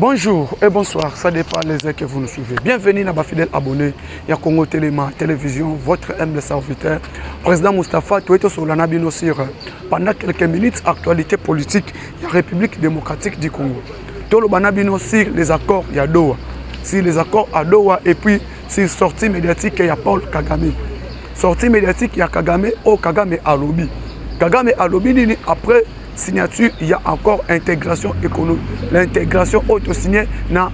Bonjour et bonsoir, ça dépend les heures que vous nous suivez. Bienvenue à ma fidèle abonné, il y a Congo Télévision, votre humble serviteur, Président Moustapha Toueto Solanabino sur pendant quelques minutes, actualité politique, il y a République démocratique du Congo. Tout le Banabino sur les accords, il y a Doha. Sur les accords à Doha et puis sur sortie médiatique, il y a Paul Kagame. Sortie médiatique, il y a Kagame, Kagame à lobby. Kagame à lobby, après signature, il y a encore intégration économique. L'intégration auto-signée dans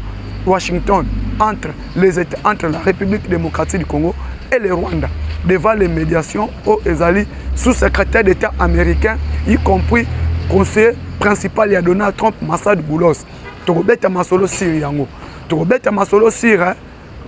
Washington entre la République démocratique du Congo et le Rwanda. Devant les médiations aux Ezali, sous-secrétaire d'État américain, y compris conseiller principal de Donald Trump, Massad Boulos. Togobeta Masolo Siriango. Togobeta Masolo Sir,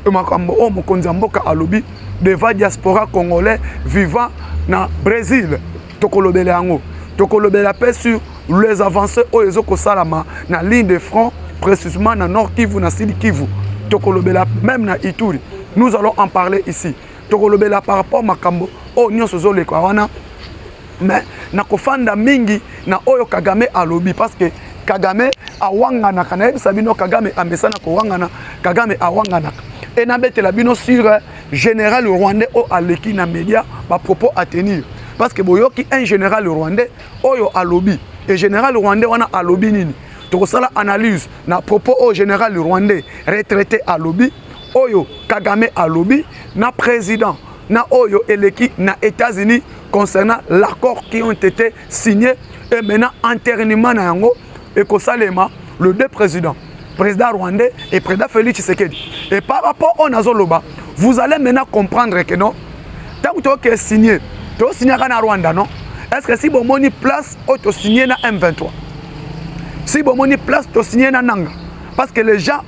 Mokonzamboka Alobi, devant diaspora congolais vivant dans Brésil. Tokolobele Ango. Tokolobela paix sur les avancées au Ezoko Salama na ligne de front, précisément dans Nord Kivu, na Sud Kivu. Tokolobela même na Ituri. Nous allons en parler ici. Tokolobela par rapport à Makambo, au Nyon Sozo le Kwawana. Mais na kofanda mingi na Oyo Kagame alobi parce que Kagame awangana kana sabino Kagame amesana ko wangana Kagame awangana. Et na bete la bino sur général rwandais au aleki na média ba propos à tenir. Parce que boyoki un général rwandais oyo alobi et général rwandais wana alobi nini to sala analyse na propos au général rwandais retraité alobi oyo Kagame alobi na président na oyo eleki na États-Unis concernant l'accord qui ont été signés et maintenant enterrement na yango et ko salema le deux présidents président rwandais et président Félix Tshisekedi. Et par rapport au Nazoloba, vous allez maintenant comprendre que non tant que tu as signé tu as signé à Rwanda, non? Est-ce que si vous avez une place, tu as signé à M23? Si vous avez une place, tu as signé à Nanga. Parce que les gens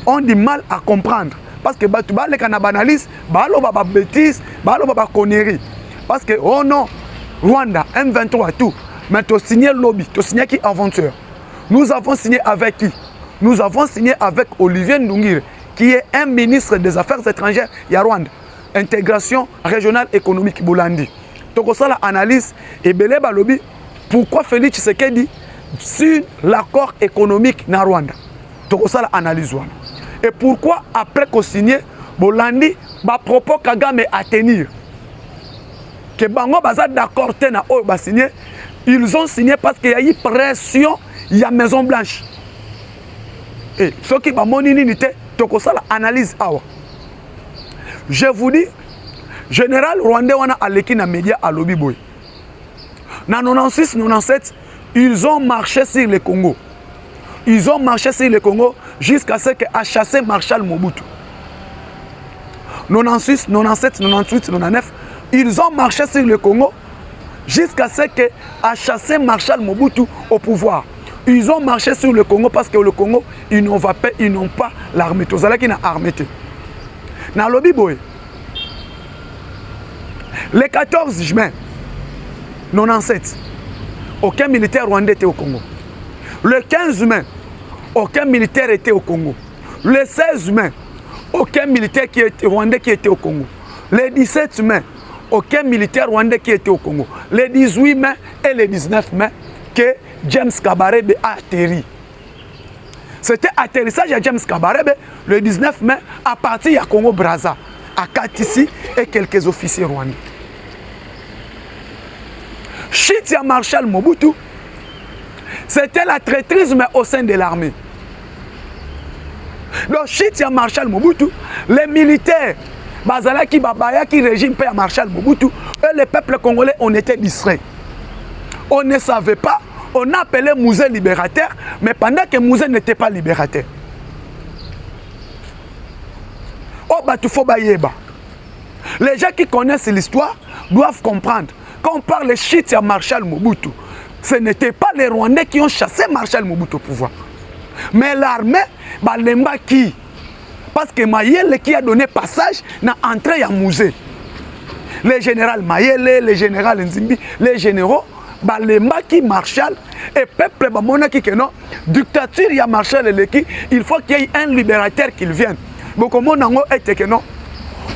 ont du mal à comprendre. Parce que tu as des banalises, tu as des bêtises, tu as des conneries. Parce que, oh non, Rwanda, M23 et tout. Mais tu as signé lobby, tu as signé qui aventure. Nous avons signé avec qui? Nous avons signé avec Olivier Ndungire, qui est un ministre des Affaires étrangères, il y a Rwanda. Intégration régionale économique Bolandi. Donc ça la analyse et belé balobi pourquoi Félix Tshisekedi sur l'accord économique na Rwanda. Donc ça la analyse et pourquoi après qu'on signe Bolandi ba propos Kagame à tenir que bango baza d'accord tena o ba signé ils ont signé parce qu'il y a eu pression il y a Maison Blanche et ce qui ba monini nité donc ça la analyse awa. Je vous dis général rwandais wana aleki na média à lobby boy. Na 96 97, ils ont marché sur le Congo. Ils ont marché sur le Congo jusqu'à ce que a chassé Marshal Mobutu. 96 97 98 99, ils ont marché sur le Congo jusqu'à ce que a chassé Marshal Mobutu au pouvoir. Ils ont marché sur le Congo parce que le Congo, ils n'ont pas l'armée. Tout ça qui n'a armée. Na lobby boy. Le 14 juin 97, aucun militaire rwandais était au Congo. Le 15 mai, aucun militaire était au Congo. Le 16 mai, aucun militaire rwandais qui était au Congo. Le 17 mai, aucun militaire rwandais qui était au Congo. Le 18 mai et le 19 mai, que James Kabarebe a atterri. C'était atterrissage à James Kabarebe le 19 mai à partir de Congo-Brazza, à Katissi et quelques officiers rwandais. Chitia Marshal Mobutu, c'était la traîtrise mais au sein de l'armée. Donc Chitia Marshal Mobutu, les militaires, Bazalaki Babaya qui régime père Marshal Mobutu, et le peuple congolais, on était distraits. On ne savait pas, on appelait Mouzé libérateur, mais pendant que Mouzé n'était pas libérateur. Oh, Batoufobayeba. Les gens qui connaissent l'histoire doivent comprendre. Quand on parle de Chitia Marshal Mobutu, ce n'était pas les Rwandais qui ont chassé Marshal Mobutu au pouvoir. Mais l'armée, Balemba qui? Parce que Mayele qui a donné passage n'a entré à Mouzé. Les généraux Mayele, les généraux Nzimbi, les généraux, Balemba qui Marshal et peuple Bamona qui que non, dictature il y a Marshal Eleki, il faut qu'il y ait un libérateur qui vienne. Donc comment on a été que non,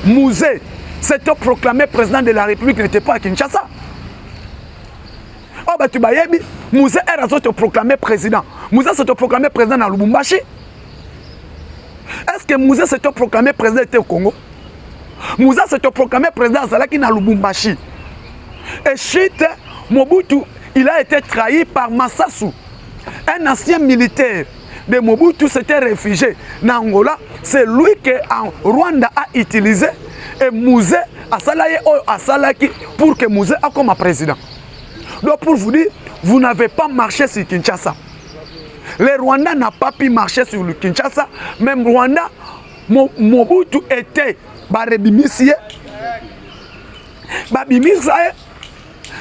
Mouzé, c'était proclamé président de la République, n'était pas à Kinshasa. Oh, bah tu bayebi, Mouzé est proclamé président. Mouzé s'est proclamé président dans Lubumbashi. que Moussa s'est proclamé président au Congo. Moussa s'est proclamé président Zalaki na Lubumbashi. Et chute, Mobutu, il a été trahi par Massassou. Un ancien militaire de Mobutu s'était réfugié en Angola. C'est lui que Rwanda a utilisé. Et Moussa a salaki pour que Moussa a comme président. Donc pour vous dire, vous n'avez pas marché sur Kinshasa. Le Rwanda n'a pas pu marcher sur le Kinshasa. Même Rwanda, Mobutu était Barebimisie.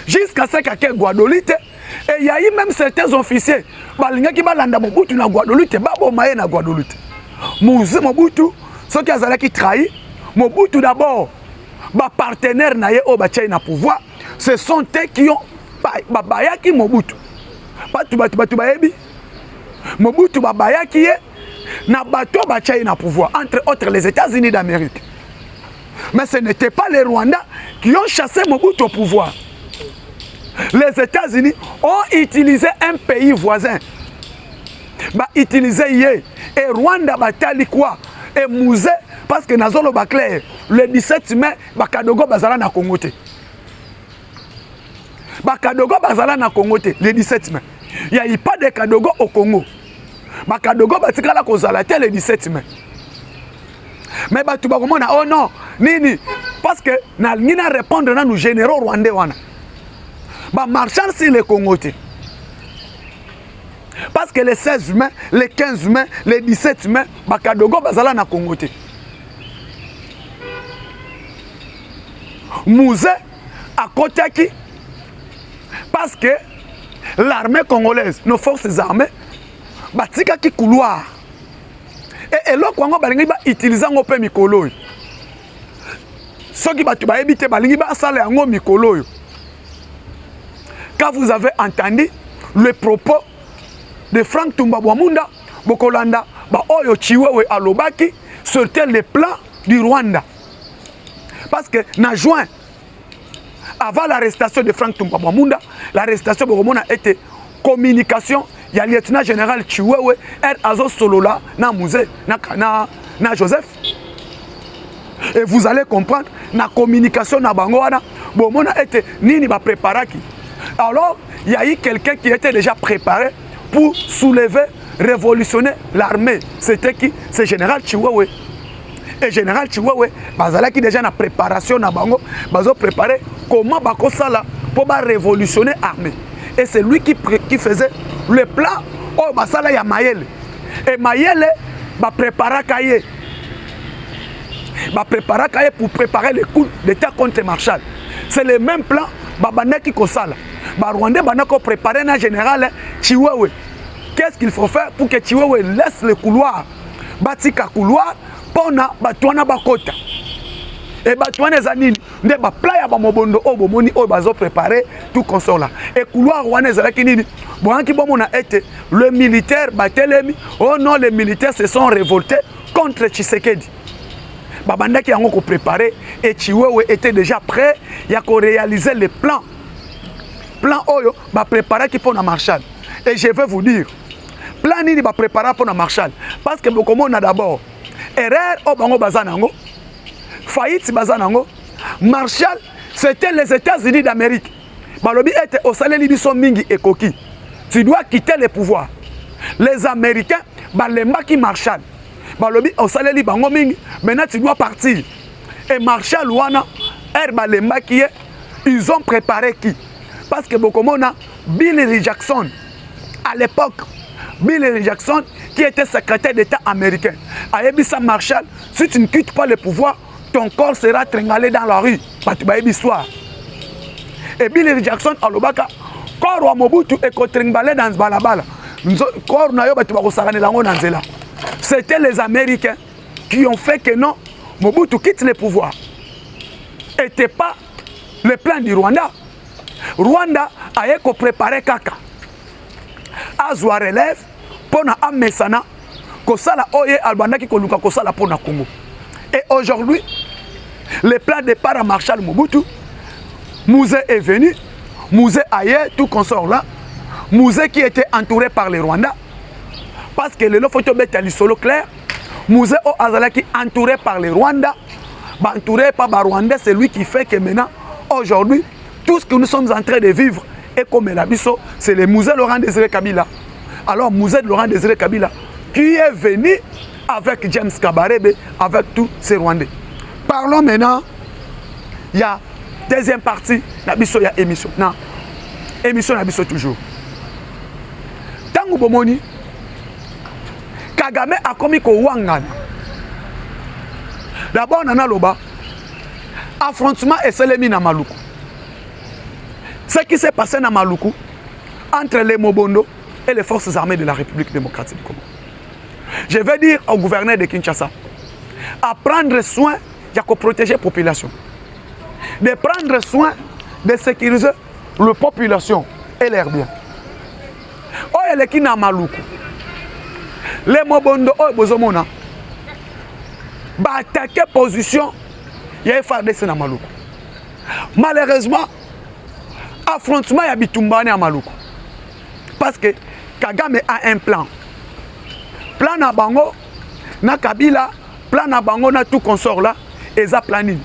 Jusqu'à ce qu'il y ait Guadolite. Et il y a eu même certains officiers qui balanda Mobutu na Guadolite, babo maye na Guadolite. Mobutu, ceux qui ont trahi, Mobutu d'abord, ba partenaire na ye o ba na pouvoir, ce sont eux qui ont babayaki Mobutu. Batu bayebi. Mobutu babayaki ye na bato ba na pouvoir, entre autres les États-Unis d'Amérique. Mais ce n'était pas les Rwandais qui ont chassé Mobutu au pouvoir. Les États-Unis ont utilisé un pays voisin. Utilisé yé. Et Rwanda batali quoi? Et Mouzé, parce que Nazolo Bakler, le 17 mai, Bakadogo Bazala na Congo. Bakadogo Bazala na Congo, le 17 mai. Il n'y a eu pas de Kadogo au Congo. Bakadogo Batikala Kozalate le 17 mai. Mais Batoubagomo na oh non, nini, parce que Nalina répondre à nos généraux rwandais. Marchant sur les Congo. Parce que les 16 mai, les 15 mai, les 17 mai, Bakadogo Bazala na Congo. Mouzé à Kotaki. Parce que l'armée congolaise, nos forces armées, batika ki couloir. Et là, quand on va utiliser un peu mikolo. Ceux qui battent éviter balingi ba sale en mikolo. Quand vous avez entendu le propos de Frank Tumbabwamunda, Bokolanda, ba oyo chiwewe alobaki sur le plan du Rwanda. Parce que na juin, avant l'arrestation de Frank Tumbabwamunda, l'arrestation de Bomona a été communication. Il y a le lieutenant général Chiwewe, Azo Solola, na Mouzé, na Joseph. Et vous allez comprendre, la communication na Bangoana, Bomona a été nini ba préparaki. Alors, il y a eu quelqu'un qui était déjà préparé pour soulever, révolutionner l'armée. C'était qui? C'est général Chiwewe. Et général Chiwewe, bazala qui déjà na préparation na Bango, bazo préparé comment bako sala pour révolutionner l'armée. Et c'est lui qui faisait le plan. Oh, basala ya Mayele. Et Mayele va préparer Kaye. Va préparer Kaye pour préparer le coup d'État contre Marshall. C'est le même plan. Babaneki Kosala. Rwandais banako préparer un général Chiwewe. Qu'est-ce qu'il faut faire pour que Chiwewe laisse le couloir? Batika couloir pour na batwana bakota. Et batwana zanini nde ba playa ba mobondo o bomoni o bazo préparer tout consort là. Et couloir wana ezalaki nini? Boanki bomona été le militaire batelemi. Oh non, les militaires se sont révoltés contre Tshisekedi. Babandaki yango ko préparer et Chiwewe était déjà prêt, il y a ko réaliser le plan. Plan oyo ba préparer qui pour na Marshall. Et je vais vous dire, plan nini ba préparer pour na Marshall parce que bokomo na d'abord erreur o bango bazanango. Faillite bazanango. Marshall, c'était les États-Unis d'Amérique. Balobi était au salaire libiso mingi et koki. Tu dois quitter le pouvoir. Les Américains, balemba qui Marshall. Balobi au salaire libango mingi. Maintenant tu dois partir. Et Marshall wana balemba qui est, ils ont préparé qui? Parce que bokomona Bill Jackson à l'époque, Bill Jackson qui était secrétaire d'État américain. Ayebisa Marshall, si tu ne quittes pas le pouvoir, ton corps sera tringalé dans la rue. Et Bill Jackson à l'Obaka, corps wa Mobutu et tringalé dans balabala. Corps na yo batu ba kosarane lango dans zela. C'était les Américains qui ont fait que non, Mobutu quitte le pouvoir. Était pas le plan du Rwanda. Rwanda a préparé kaka. Azwa relève pour na amesana kosala oye albanda ki koluka kosala pour na Congo. Et aujourd'hui, le plan de départ à Marshall Mobutu, Mouzé est venu, Mouzé ailleurs, tout consort là, Mouzé qui était entouré par les Rwandais, parce que le photo bête à l'isolo clair, Musée au Azalaki entouré par les Rwandais, entouré par les Rwandais, c'est lui qui fait que maintenant, aujourd'hui, tout ce que nous sommes en train de vivre et comme l'Abisso, c'est le musée Laurent Désiré Kabila. Alors, musée de Laurent Désiré Kabila, qui est venu avec James Kabarebe, avec tous ces Rwandais. Parlons maintenant, il y a deuxième partie, il y a émission. Non, émission Nabisso toujours. Tango Bomoni, Kagame a commis ko Wangana. D'abord, on a loba affrontement et Selemi na Maluku. Ce qui s'est passé na Maluku entre les Mobondo et les forces armées de la République démocratique du Congo. Je vais dire au gouverneur de Kinshasa à prendre soin de protéger la population, de prendre soin de sécuriser la population et leurs biens. Oh, elle est qui na Maluku. Les Mobondo, oh, bozomona, ba attaquer position, il y a FARDC na Maluku. Malheureusement, affrontement ya bitumbane à Maluku. Parce que Kagame a un plan. Plan na bango, na Kabila, plan na bango na tout consort là, et ça planning.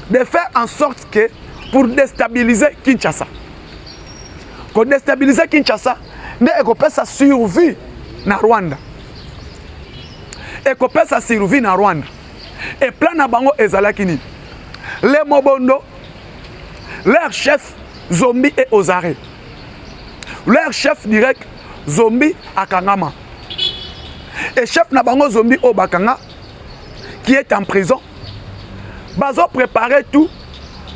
De faire en sorte que pour déstabiliser Kinshasa. Pour déstabiliser Kinshasa, ne écoper sa survie na Rwanda. Écoper sa survie na Rwanda. Et plan na bango ezalakini. Les Mobondo, leur chef Zombi est aux arrêts. Leur chef direct Zombi à Kangama. Et chef Nabango Zombi au Bakanga, qui est en prison, Bazo préparait tout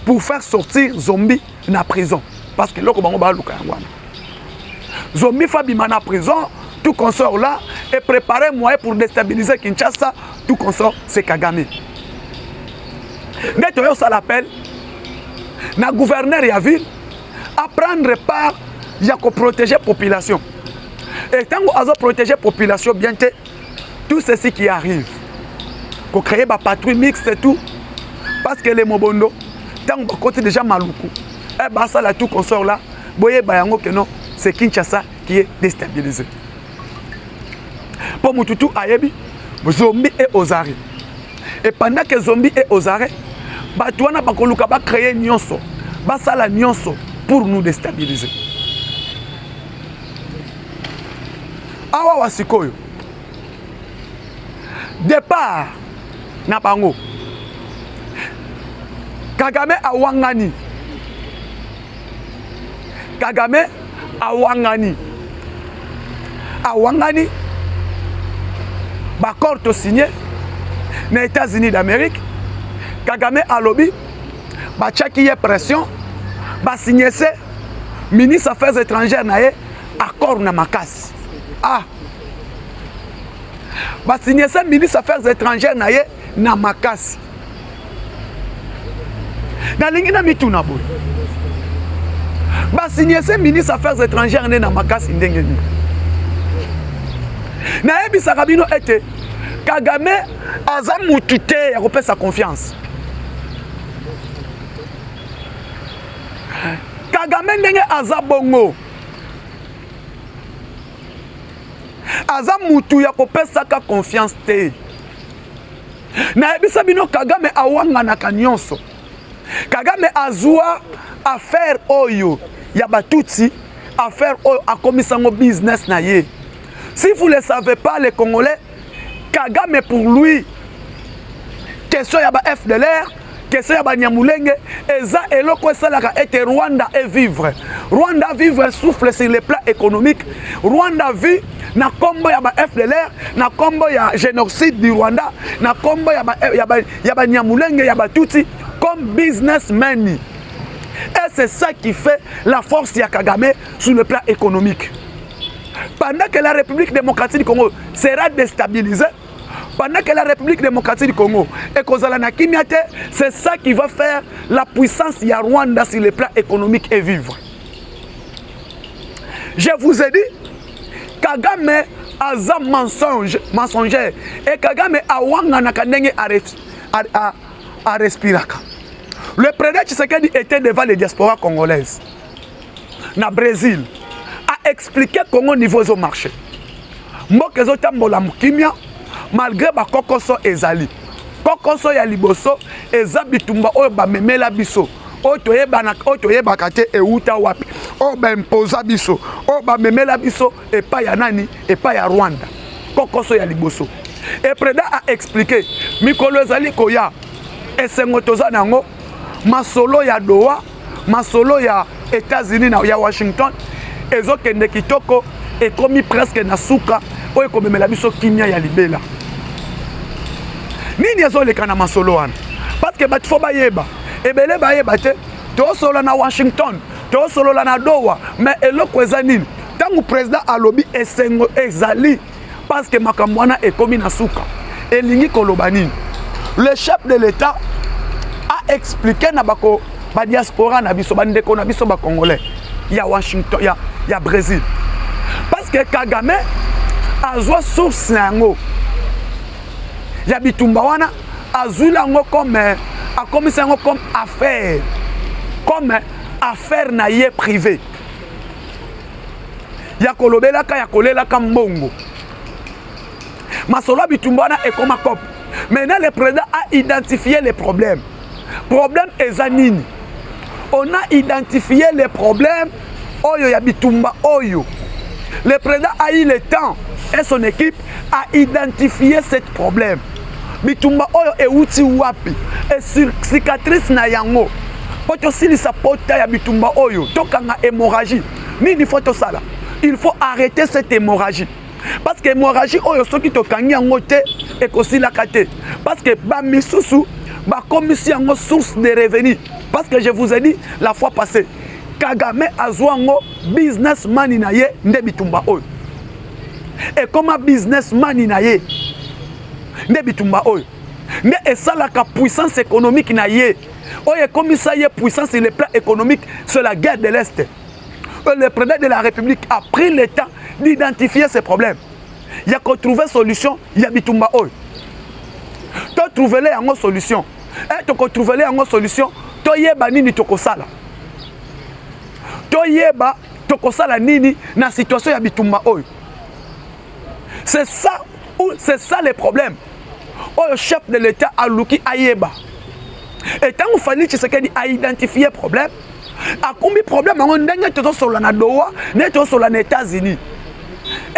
pour faire sortir Zombi de la prison. Parce que l'autre Bango Baluka. Zombi Fabima na prison, tout consort là, et préparer moyen pour déstabiliser Kinshasa, tout consort c'est Kagame. Neto ça l'appelle, na gouverneur ya ville, à prendre part, il y a que protéger la population. Et tant qu'on a protégé la population, bien que tout ceci qui arrive, qu'on crée des patrouilles mixtes et tout, parce que les Mobondo, tant qu'on côté déjà Maluku, et bien ça là tout consort là, voyez bayango que non, c'est Kinshasa qui est déstabilisé. Pour Mututu Ayebi, Zombi est aux arrêts. Et pendant que Zombi est aux arrêts, Batouana Bakoluka va créer Nyonso, Basala Nyonso pour nous déstabiliser. Awa wasikoyo. Départ na bango. Kagame awangani. Kagame awangani. Awangani. Bakor to signé les États-Unis d'Amérique. Kagame a lobby. Ba tchaki y pression. Ba signé ce ministre des Affaires étrangères naé accord na makasi. Ah. Ba signé ce ministre des Affaires étrangères naé na makasi. Na lingina mituna boy. Ba signé ce ministre des Affaires étrangères na makasi ndengeni. Na ebisa kabino ete Kagame aza mutute ya kopesa confiance. Kagame ndenge aza bongo. Aza mutu ya kopesa ka confiance te. Na ebisa bino Kagame awanga na kanyonso. Kagame azua affaire oyo ya batutsi, affaire oyo akomisango business na ye. Si vous ne le savez pas, les Congolais, Kagame pour lui, question yaba FDLR, question yaba Nyamulenge, et ça est le quoi ça là était Rwanda et vivre. Rwanda vivre souffle sur le plan économique. Rwanda vit na combo yaba FDLR, na combo ya génocide du Rwanda, na combo yaba Nyamulenge yaba Tutsi comme businessman. Et c'est ça qui fait la force ya Kagame sur le plan économique. Pendant que la République démocratique du Congo sera déstabilisée, pendant que la République démocratique du Congo est Kozalana Kimiate, c'est ça qui va faire la puissance ya Rwanda sur le plan économique et vivre. Je vous ai dit, Kagame a mensongère et Kagame a wanga na kandenge a respiraka. Le président Tshisekedi était devant les diasporas congolaises. Na Brésil. Expliquer comment niveau au marché. Mbokezo tambola mukimia, malgré ba kokoso ezali kokoso ya liboso eza bitumba oyo bamemela biso oyo toyebaka te euta wapi oyo baimposa biso oyo bamemela biso epai ya nani epai ya Rwanda kokoso ya liboso. Et Preda a expliqué mikolo ezali koya esengo toza nango masolo ya Doha masolo ya États-Unis na ya Washington ezokende kitoko ekomi presque na suka oyo komemela biso kimia ya libela. Nini ezoleka na masolo wana parce que bato fo bayeba ebele bayeba te tosolo na Washington tosolo na Doha mais eloko eza nini tangu président alobi esengo ezali parce que makambo wana ekomi na suka elingi koloba nini. Le chef de l'État a expliqué na bako ba diaspora na biso bandeko na biso ba congolais ya Washington ya Brésil parce que Kagame azwa source nango ya bitumba wana azula ngo comme akomisa ngo comme affaire na ye privé ya kolobelaka ya kolelaka mbongo masolo bitumba wana ekoma cop. Maintenant le président a identifié les problèmes. Problème ezanini. On a identifié les problèmes oyo ya bitumba oyo. Le président a eu le temps et son équipe a identifié ce problème. Bitumba oyo euti wapi et sur cicatrice na yango. Poto silisa pota ya bitumba oyo tokanga hémorragie. Nini faut sala. Il faut arrêter cette hémorragie. Parce que l'hémorragie, soki tokangi yango te ekosila kate. Parce que ba misusu ba komisi yango source de revenus. Parce que je vous ai dit la fois passée, Kagame azwango businessman na ye nde bitumba oyo. Et comme businessman na ye nde bitumba oyo. Nde esalaka puissance économique na ye. Oye komisa ye puissance sur le plan économique sur la guerre de l'Est. Le président de la République a pris le temps d'identifier ces problèmes. Il y a qu'on trouve solution, il y a bitumba oy. Tu trouves les en solution. Et tu trouves les en solution, tu yeba nini tokosala. Tu yeba tokosala nini na situation ya bitumba oy. C'est ça le problème. Le chef de l'État a luki ayeba. Et tant que Fani Tshisekedi a identifié le problème, a combien de problèmes on a tous sur la Doha, tous sur les États-Unis.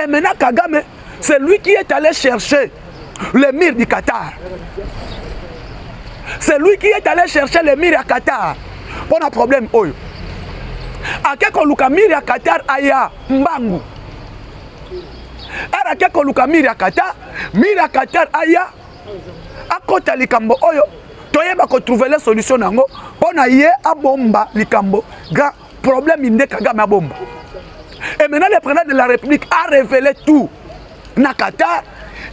Et maintenant Kagame, c'est lui qui est allé chercher le mur du Qatar. C'est lui qui est allé chercher le mur à Qatar. Pour un problème oyo. A quelque luka mur à Qatar aya mbangu. A quelque luka mur à Qatar aya akota likambo oyo. Toyeba ko trouver la solution nango pona ye abomba likambo grand problème inde Kagame abomba. Et maintenant le président de la République a révélé tout na Qatar,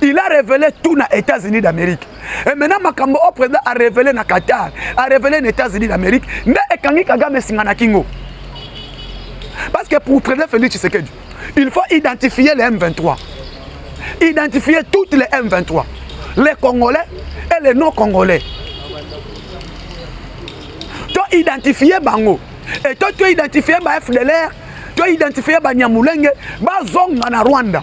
il a révélé tout na États-Unis d'Amérique. Et maintenant makambo au président a révélé na Qatar, a révélé na États-Unis d'Amérique, mais ekangi Kagame singana kingo. Parce que pour le président Félix Tshisekedi, il faut identifier les M23. Identifier toutes les M23, les Congolais et les non-Congolais. Tu identifier bango et toi tu identifier ba FDLR, tu identifier ba Nyamulenge, ba zonga na Rwanda.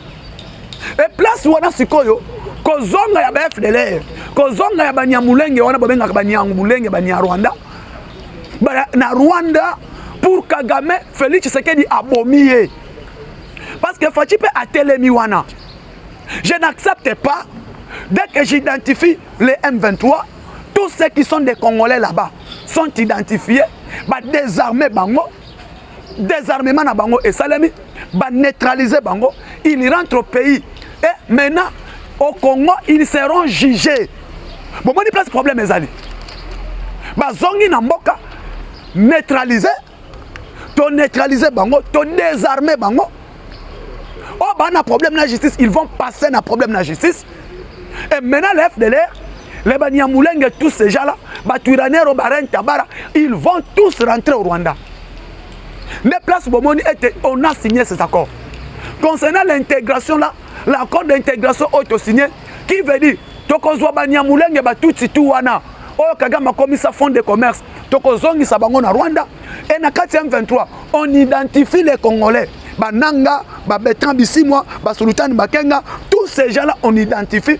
Et place wana sikoyo ko zonga ya ba FDLR, ko zonga ya ba Nyamulenge wana babenga ba Nyamulenge ba Nyarwanda. Ba na Rwanda pour Kagame Félix Tshisekedi abomié. Parce que Fatipe a telemi wana. Je n'accepte pas dès que j'identifie les M23, tous ceux qui sont des Congolais là-bas sont identifiés, bah désarmer bango, désarmement na bango et salami, bah neutraliser bango, ils rentrent au pays et maintenant au Congo ils seront jugés. Bon, moi place problème ezali. Bah zongi na mboka neutraliser, to neutraliser bango, to désarmer bango. Oh bah na problème na justice, ils vont passer na problème na justice. Et maintenant les FDLR, les Banyamulenge, tous ces gens-là, Baturanero, Baren, Tabara, ils vont tous rentrer au Rwanda. Les places Bomoni étaient, on a signé ces accords. Concernant l'intégration là, l'accord d'intégration auto-signé, qui veut dire, Tokozwa Banyamulenge, Batutsi, Touwana, Oh Kagame a commis sa fonds de commerce, Tokozongi Sabango na Rwanda, et na 4e 23, on identifie les Congolais Bananga, Bertrand Bisimwa, Sultan Bakenga, tous ces gens-là, on identifie,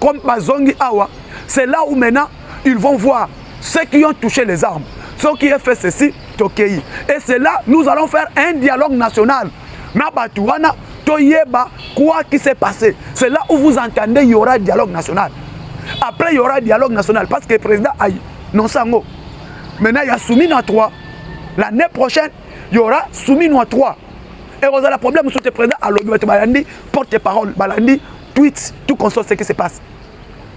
comme Bazongi Awa. C'est là où maintenant, ils vont voir ceux qui ont touché les armes, ceux qui ont fait ceci, Tokei. Et c'est là, nous allons faire un dialogue national. Nabatouana, Toyeba, quoi qui s'est passé. C'est là où vous entendez, il y aura dialogue national. Après, il y aura dialogue national parce que le président a non sango. Maintenant, il y a soumis à 3. L'année prochaine, il y aura soumis à 3. Et vous avez le problème sur le président à l'Obébat Balandi, porte-parole, Balandi, tweet, tout consort ce qui se passe.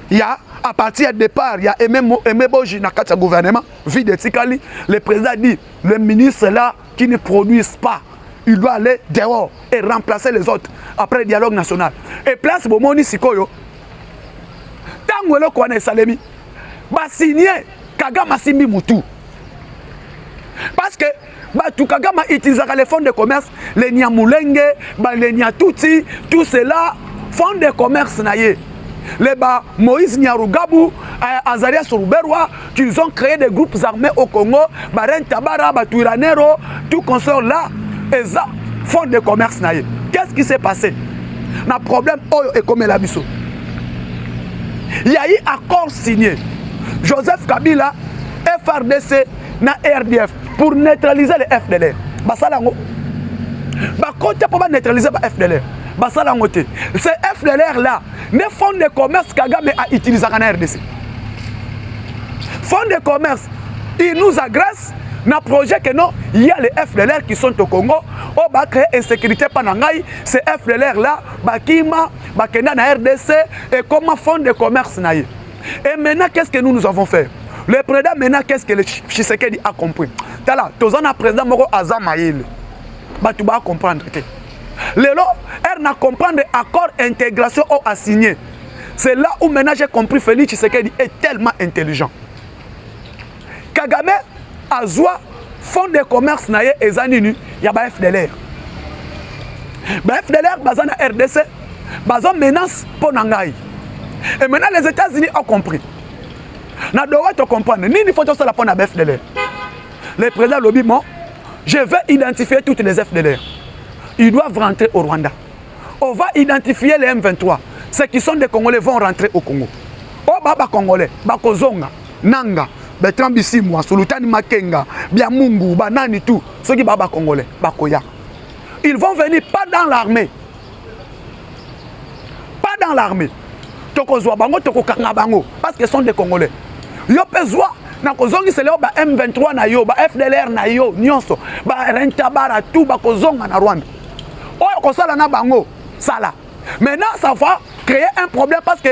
Il y a, à partir du départ, il y a Aimé Boji dans le gouvernement, vide Tikali. Le président dit, le ministre là qui ne produisent pas, il doit aller dehors et remplacer les autres après le dialogue national. Et place Bomoni Sikoyo, tant que Kwane Salemi, va signer Kagama Simbi Moutou. Parce que tout Kagama utilisera les fonds de commerce, les Niamoulenge, les Niatouti, tout cela, fonds de commerce naïe. Les Moïse Nyarugabou, Azaria Soruberwa, qu'ils ont créé des groupes armés au Congo, Baren Tabara, Batuiranero, tout consort là, et ça, fonds de commerce naïe. Qu'est-ce qui s'est passé? Le problème, est comme la biso. Il y a eu accord signé. Joseph Kabila, FRDC, na RDF, pour neutraliser les FDLR. Basalango. Bakote pour neutraliser les FDLR. Basalango te. Ces FDLR là, les fonds de commerce Kagame a utilisé en RDC. Fonds de commerce, ils nous agressent. Dans le projet que non, il y a les FDLR qui sont au Congo. On va créer insécurité pendant ces FDLR là, Bakima, Bakena na RDC et comme fonds de commerce naïe. Et maintenant, qu'est-ce que nous avons fait? Le président, maintenant, qu'est-ce que le Tshisekedi a compris? Tala, tous les président Moko Azamaïl. Tu vas comprendre. Lelo, elle n'a comprendre accord intégration ou a signé. C'est là où maintenant j'ai compris Félix Tshisekedi est tellement intelligent. Kagame Azwa, fonds de commerce naïe et Zaninu, il y a ba FDLR. Ba FDLR, bazana RDC, bazan menace pour Nangaï. Et maintenant les États-Unis ont compris. Na doit te comprendre. Ni il faut que la pone à FDLR. Le président Lobi, moi, je vais identifier toutes les FDLR. Ils doivent rentrer au Rwanda. On va identifier les M23. Ceux qui sont des Congolais vont rentrer au Congo. Oh, Baba Congolais, Bakozonga, Nanga, Bertrand Bisimwa, Sultan Makenga, Biamungu, Banani, tout. Ceux qui Baba Congolais, Bakoya. Ils vont venir pas dans l'armée. Pas dans l'armée. Tokozwa bango, Tokokanga bango. Parce qu'ils sont des Congolais. Yo pezwa, na kozongi c'est là ba M23 na yo, ba FDLR na yo, nyonso, ba Rentabara tout ba kozonga na Rwanda. Oyo kosala na bango, sala. Maintenant ça va créer un problème parce que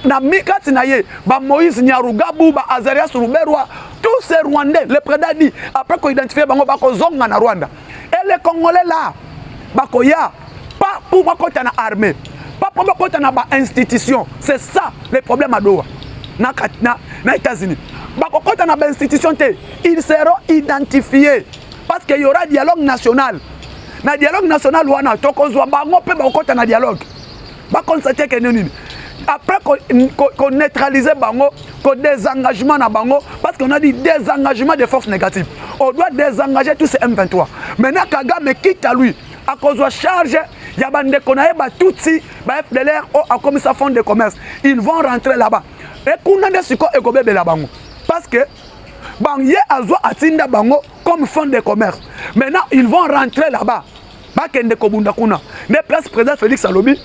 na mikati na ye, ba Moïse Nyarugabou, ba Azaria Soruberwa, tous ces Rwandais, le président dit après qu'on identifie bango ba kozonga na Rwanda. Et les Congolais là, ba koya pas pour ba kota na armée, pas pour ba kota na ba institution. C'est ça le problème à Doha. Na États-Unis. Quand on a une institution, ils seront identifiés. Parce qu'il y aura un dialogue national. Dans le dialogue national, on a un dialogue. Après qu'on neutralise Bango, qu'on désengagement à Bango, parce qu'on a dit désengagement des forces négatives. On doit désengager tous ces M23. Maintenant, Kagame quitte à lui. À cause de la charge, il y a des tout si FDLR a commis sa fonds de commerce. Ils vont rentrer là-bas. Et qu'on a des sucres et qu'on bébé là-bas. Parce que Bangye Azwa Atinda Bango comme fonds de commerce. Maintenant, ils vont rentrer là-bas. Bakende Kobunda Kuna. Les places président Félix Alobi.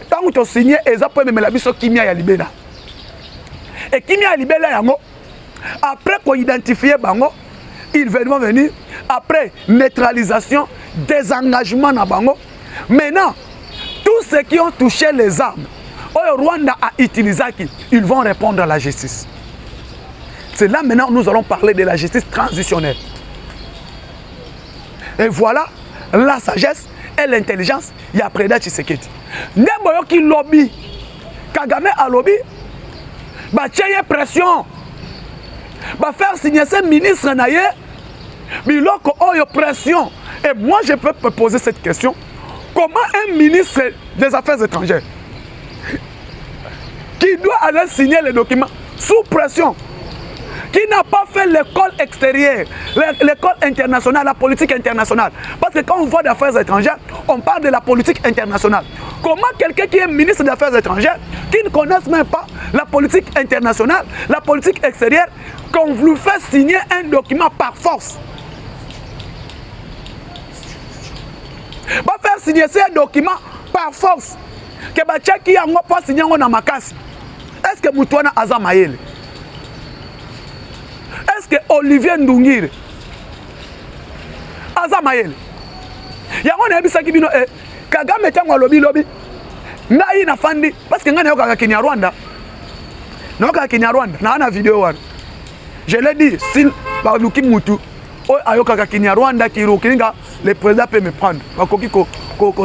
Tant que tu as signé, ils ont même la biso Kimia Yalibela. Et Kimia Yalibela Yango, après qu'on identifie Bango, ils vont venir. Après neutralisation, désengagement à Bango. Maintenant, tous ceux qui ont touché les armes, au Rwanda a utilisé, ils vont répondre à la justice. C'est là maintenant nous allons parler de la justice transitionnelle. Et voilà la sagesse et l'intelligence. Il y a Président Tshisekedi. N'importe qui lobby, Kagame a lobby, bah tiens pression, bah faire signer ces ministres naïe, mais là qu'on a pression. Et moi je peux me poser cette question. Comment un ministre des Affaires étrangères qui doit aller signer les documents sous pression, qui n'a pas fait l'école extérieure, l'école internationale, la politique internationale. Parce que quand on voit d'affaires étrangères, on parle de la politique internationale. Comment quelqu'un qui est ministre des Affaires étrangères, qui ne connaisse même pas la politique internationale, la politique extérieure, qu'on vous fait signer un document par force? Va faire signer ce document par force. Que Bachaki a pas signé en Makasi. Est-ce que Moutouana Aza Mayele? Est-ce que Olivier Ndungire Aza Mayele? Yango na yebisa kibino Kagame tango lobi ngai na fandi parce que ngana yoka Kenya Rwanda. Na yoka Kenya Rwanda na ana vidéo wana. Je l'ai dit, si baluki mutu o ayoka Kenya Rwanda kirukinga, le président peut me prendre. Bakoki ko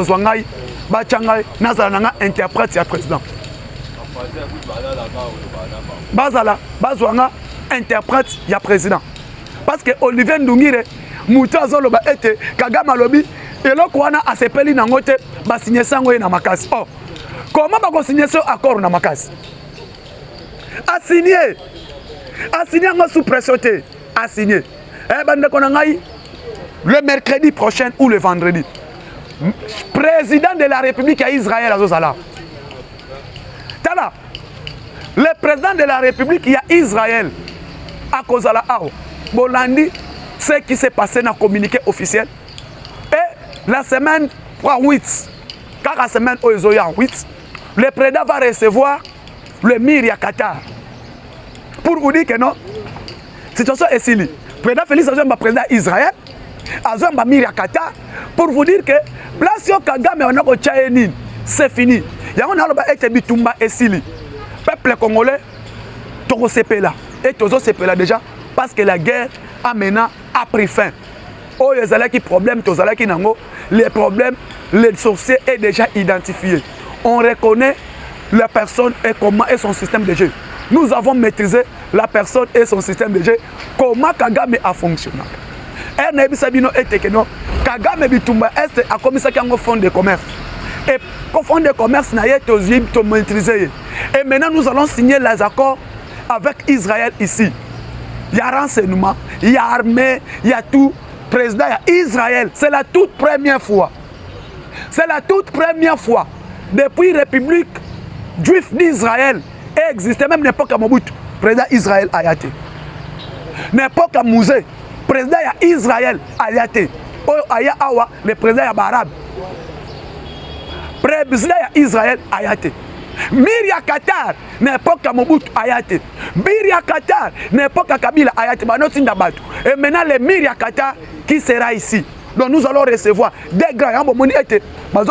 zwangai ba changai nazala nga interprète ya président. Bazala bazwanga interprète ya président. Parce que Olivier Ndungire mutu azoloba ete Kagame lobi eloko wana asepeli nango te ba signer sango na Makasi. Oh, comment ba ko signer ce accord na Makasi? A signé ngo sous pression te, a signé. Bande konangai le mercredi prochain ou le vendredi. Président de la République à Israël azozala. Tala. Le président de la République il y a Israël à Kozala Ao. Bolandi, ce qui s'est passé dans le communiqué officiel. Et la semaine 8, car la semaine où ils ont 8, le président va recevoir le Mir à Qatar. Pour vous dire que non, situation est si. Le président Félix Azouamba, président d'Israël, Azouamba Mir à Qatar, pour vous dire que place yo Kagame on a ko Tchaénine, c'est fini. Il y a un aloba ete bitumba esili. Peuple congolais, toko sepela. Et tozo sepela déjà parce que la guerre a maintenant a pris fin. Oh, les alaki problème, tozalaki nango, les problèmes, les sorciers est déjà identifié. On reconnaît la personne et comment est son système de jeu. Nous avons maîtrisé la personne et son système de jeu. Comment Kagame a fonctionné. Et Nebisabino et Tekeno, Kagame bitumba est a commis ça qui a un fonds de commerce. Et au fond de commerce, n'a pas maîtrisé. Et maintenant, nous allons signer les accords avec Israël ici. Il y a renseignement, il y a armée, il y a tout. Président, il y a Israël. C'est la toute première fois. C'est la toute première fois. Depuis la République juive d'Israël existait, même n'importe quel Mobutu. Président Israël a été. N'importe quel musée. Président Israël a été. Le président arabe. Président Israël a été. Miria Qatar, n'importe quel Mobutu a été. Miria Qatar, n'importe quel Kabila a été. Et maintenant, le Miria Qatar qui sera ici. Donc nous allons recevoir des grands boulevard, parce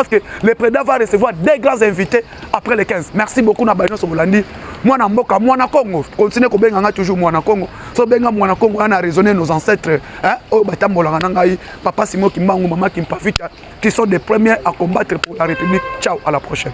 que le président va recevoir des grands invités après les 15. Merci beaucoup Nabaino Sobolandi. Moi na mboka moi na Congo, continuez ko benga toujours moi na Congo. So benga moi na Congo on a raisonné nos ancêtres hein o batambola ngai papa Simo Kimbangu maman Kimpafita qui sont des premiers à combattre pour la République. Ciao, à la prochaine.